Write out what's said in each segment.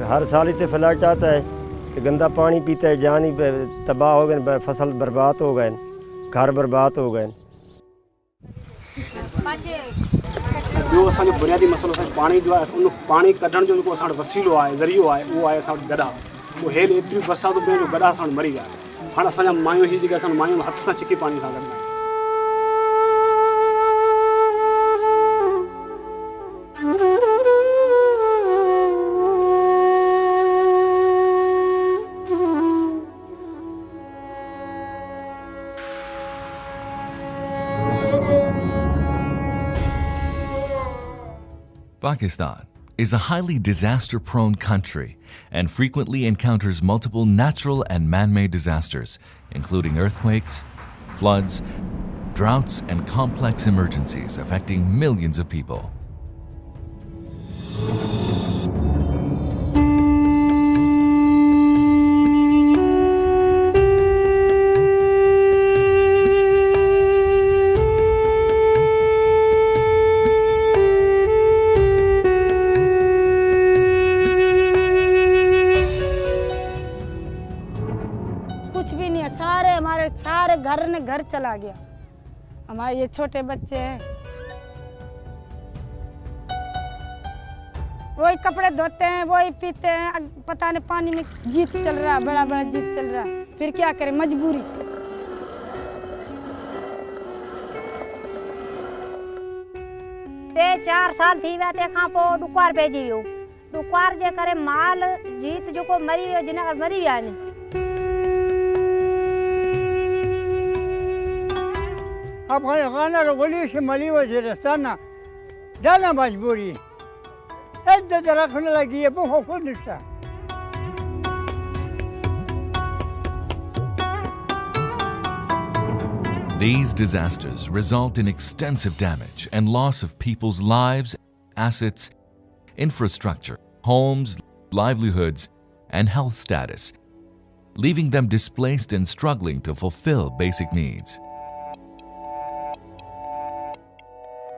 हर साल इतने फ्लड आता है तो गंदा पानी पीता है, जान ही तबाह हो गए, फसल बर्बाद हो गए, घर बर्बाद हो गए। जो असांजो बुनियादी मसलो है पानी जो है उन पानी कढण जो जेको असां वसीलो आहे ज़रियो आहे उहो आहे असां वटि गॾा। उहो हेल एतिरी बरसाति में जो गॾा असां मरी विया। हाणे असांजा मायूं ही जेके असां मायूं हथ सां छिके पाणी सां गॾु। Pakistan is a highly disaster-prone country and frequently encounters multiple natural and man-made disasters, including earthquakes, floods, droughts, and complex emergencies affecting millions of people. कुछ भी नहीं है, सारे घर चला गया। हमारे ये छोटे बच्चे हैं, वही कपड़े धोते हैं, वही पीते हैं, पता नहीं पानी में जीत चल रहा है, बड़ा जीत चल रहा है, फिर क्या करें, मजबूरी। 4 साल थी विया, तंहिंखां पोइ ॾुकवार पइजी वियो। ॾुकवार जे करे माल जीत जेको मरी वियो, जिन मरी विया आहिनि। अफगानिस्तान रगोली शिमाली वजीरिस्तान जाना मजबूरी इज्जत रखने लगी है बहुत खुद निशा। These disasters result in extensive damage and loss of people's lives, assets, infrastructure, homes, livelihoods, and health status, leaving them displaced and struggling to fulfill basic needs.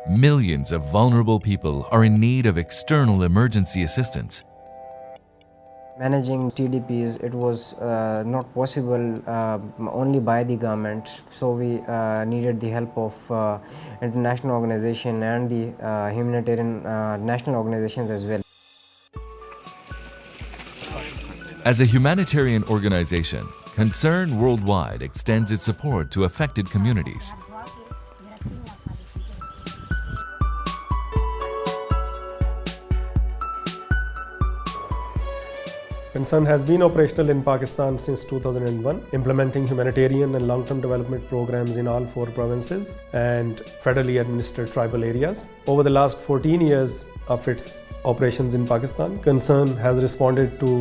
Millions of vulnerable people are in need of external emergency assistance. Managing TDPs, it was not possible only by the government, so we needed the help of international organization and the humanitarian national organizations as well. As a humanitarian organization, Concern Worldwide extends its support to affected communities. Concern has been operational in Pakistan since 2001, implementing humanitarian and long-term development programs in all 4 provinces and federally administered tribal areas. Over the last 14 years of its operations in Pakistan, Concern has responded to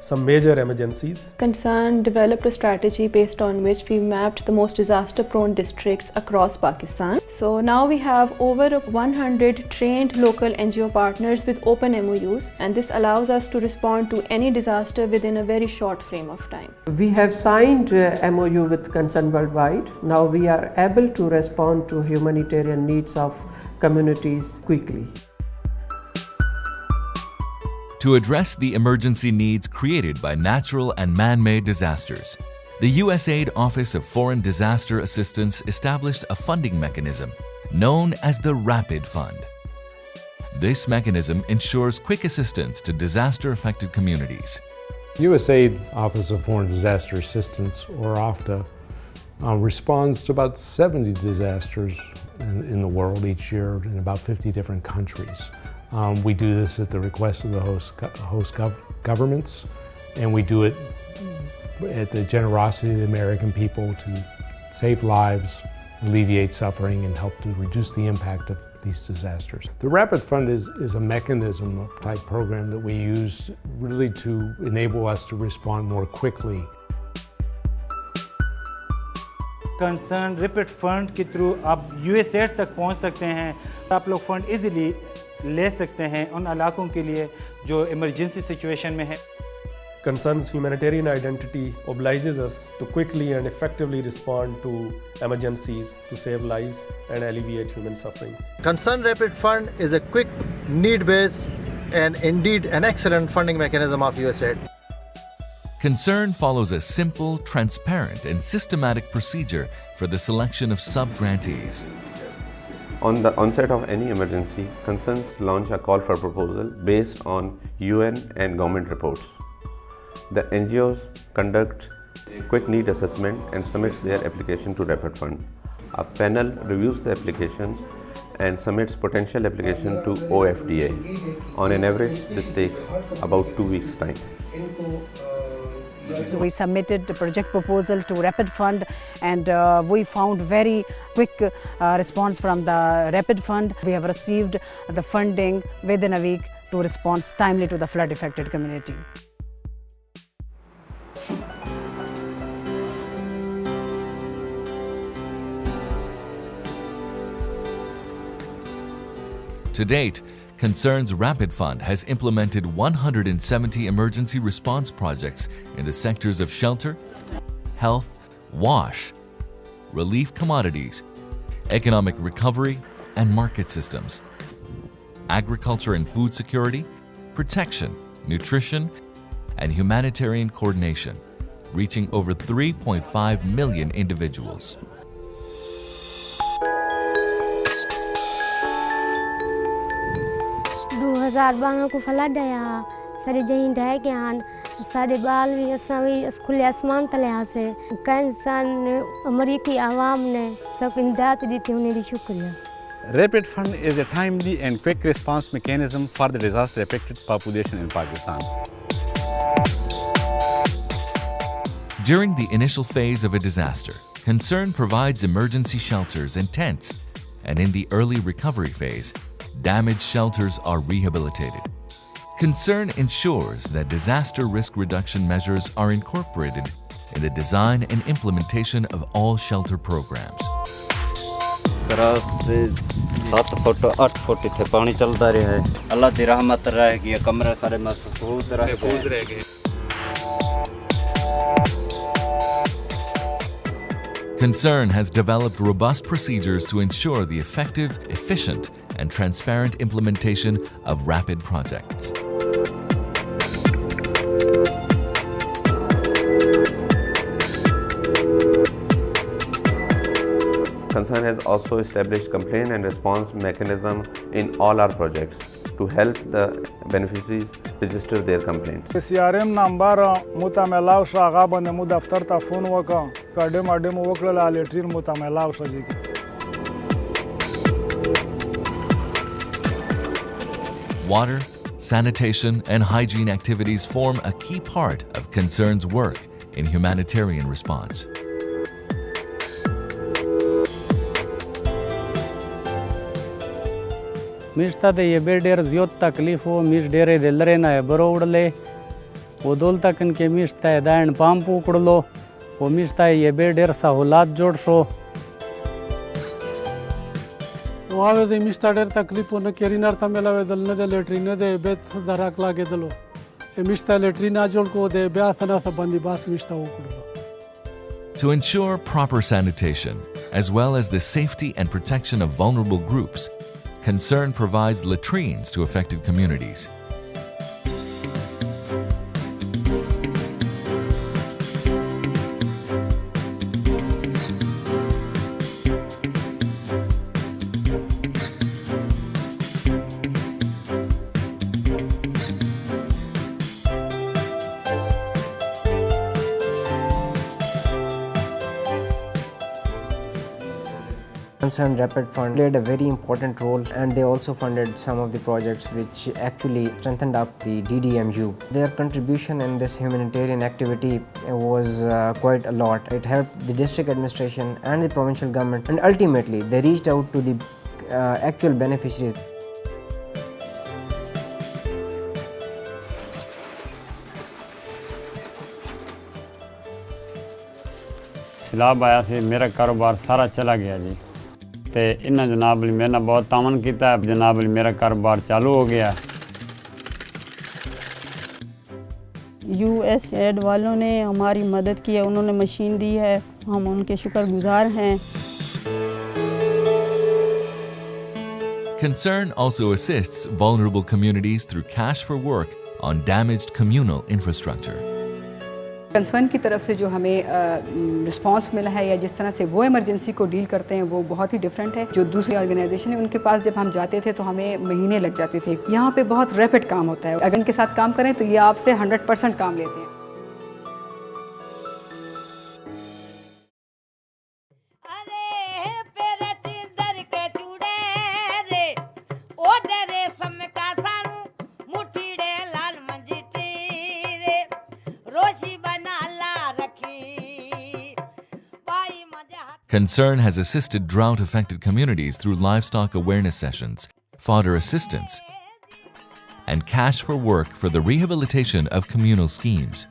some major emergencies. Concern developed a strategy based on which we mapped the most disaster-prone districts across Pakistan. So now we have over 100 trained local NGO partners with open MOUs, and this allows us to respond to any disaster within a very short frame of time. We have signed MOU with Concern Worldwide. Now we are able to respond to humanitarian needs of communities quickly. To address the emergency needs created by natural and man-made disasters, the USAID Office of Foreign Disaster Assistance established a funding mechanism known as the Rapid Fund. This mechanism ensures quick assistance to disaster-affected communities. USAID Office of Foreign Disaster Assistance, or OFDA, responds to about 70 disasters in the world each year in about 50 different countries. We do this at the request of the host governments, and we do it at the generosity of the American people to save lives, alleviate suffering, and help to reduce the impact of these disasters. The Rapid Fund is a mechanism type program that we use really to enable us to respond more quickly. Concern rapid fund के through आप USAID तक पहुंच सकते हैं। आप लोग fund easily ले सकते हैं उन इलाकों के लिए जो इमरजेंसी सिचुएशन में है। Concern's humanitarian identity obliges us to quickly and effectively respond to emergencies to save lives and alleviate human sufferings. Concern Rapid Fund is a quick, need-based and indeed an excellent funding mechanism of USAID. Concern follows a simple, transparent, and systematic procedure for the selection of sub-grantees. On the onset of any emergency, Concerns launch a call for proposal based on UN and government reports. The NGOs conduct a quick need assessment and submits their application to Rapid Fund. A panel reviews the application and submits potential application to OFDA. On an average, this takes about 2 weeks' time. We submitted the project proposal to Rapid Fund, and we found very quick response from the Rapid Fund. We have received the funding within a week to respond timely to the flood affected community. To date, Concern's Rapid Fund has implemented 170 emergency response projects in the sectors of shelter, health, wash, relief commodities, economic recovery, and market systems, agriculture and food security, protection, nutrition, and humanitarian coordination, reaching over 3.5 million individuals. को flood आया सारे जहीं ढह गया सारे बाल भी असां भी खुले आसमान तले हासे कैंसर अमेरिकी आवाम ने सब इमदाद दी थी उन्हें दी शुक्रिया. Rapid Fund is a timely and quick response mechanism for the disaster affected population in Pakistan. During the initial phase of a disaster, Concern provides emergency shelters and tents, and in the early recovery phase, damaged shelters are rehabilitated. Concern ensures that disaster risk reduction measures are incorporated in the design and implementation of all shelter programs. 7 foot 8 foot इत्थे पानी चलता रहा है. अल्लाह दी रहमत रहेगी. कमरे सारे महफूज रह गए. Concern has developed robust procedures to ensure the effective, efficient, and transparent implementation of rapid projects. Concern has also established complaint and response mechanism in all our projects to help the beneficiaries register their complaints. CRM number mutamelaw shaga bande mu daftar ta phone waka kadem adem wakla letrin mutamelaw shaji. Water, sanitation, and hygiene activities form a key part of Concern's work in humanitarian response. Mushtaq ते ये बेडेर ज़्योत तकलीफ हो मिश डेरे दिलरे ना है बरो उड़ले वो दोल तकन के मिश्ता है दायन पाम्पू उड़लो वो मिश्ता है ये बेडेर सहूलात जोड़ शो वावे दे मिश्ता डेर तकलीफ हो न केरिनार था मेलावे दल न दे लेटरीन दे बेत दराक लागे दलो ये मिश्ता लेटरीन आजोल को दे ब्याथना सा बंदी बास Mushtaq उड़लो. To ensure proper sanitation, as well as the safety and protection of vulnerable groups, Concern provides latrines to affected communities. Concern Rapid Fund played a very important role, and they also funded some of the projects which actually strengthened up the DDMU. Their contribution in this humanitarian activity was quite a lot. It helped the district administration and the provincial government, and ultimately they reached out to the actual beneficiaries. सैलाब आया थे मेरा कारोबार सारा चला गया जी ते इन्ना जनाब ने मेरे बहुत तामन किया जनाब मेरा कारोबार चालू हो गया. USAID वालों ने हमारी मदद की है, उन्होंने मशीन दी है, हम उनके शुक्रगुजार हैं. Concern also assists vulnerable communities through cash for work on damaged communal infrastructure. Concern की तरफ से जो हमें रिस्पांस मिला है या जिस तरह से वो इमरजेंसी को डील करते हैं वो बहुत ही डिफरेंट है। जो दूसरी ऑर्गेनाइजेशन है उनके पास जब हम जाते थे तो हमें महीने लग जाते थे। यहाँ पे बहुत रैपिड काम होता है। अगर इनके साथ काम करें तो ये आपसे 100% काम लेते हैं। Concern has assisted drought-affected communities through livestock awareness sessions, fodder assistance, and cash for work for the rehabilitation of communal schemes.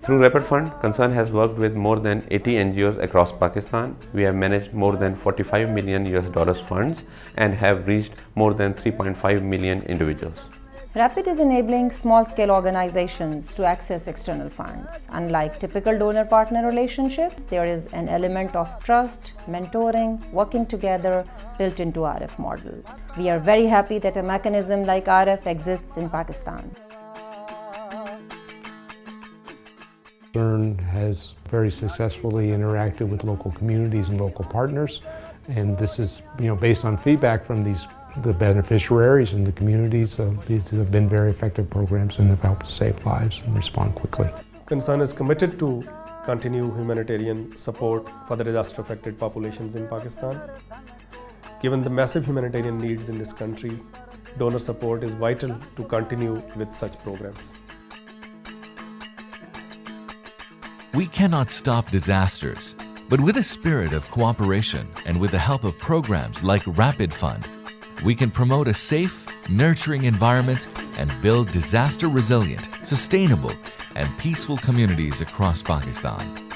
Through Rapid Fund, Concern has worked with more than 80 NGOs across Pakistan. We have managed more than $45 million funds and have reached more than 3.5 million individuals. Rapid is enabling small-scale organizations to access external funds. Unlike typical donor-partner relationships, there is an element of trust, mentoring, working together built into RF model. We are very happy that a mechanism like RF exists in Pakistan. Concern has very successfully interacted with local communities and local partners, and this is, based on feedback from the beneficiaries and the communities. These have been very effective programs and have helped save lives and respond quickly. Concern is committed to continue humanitarian support for the disaster-affected populations in Pakistan. Given the massive humanitarian needs in this country, donor support is vital to continue with such programs. We cannot stop disasters, but with a spirit of cooperation and with the help of programs like Rapid Fund, we can promote a safe, nurturing environment and build disaster-resilient, sustainable, and peaceful communities across Pakistan.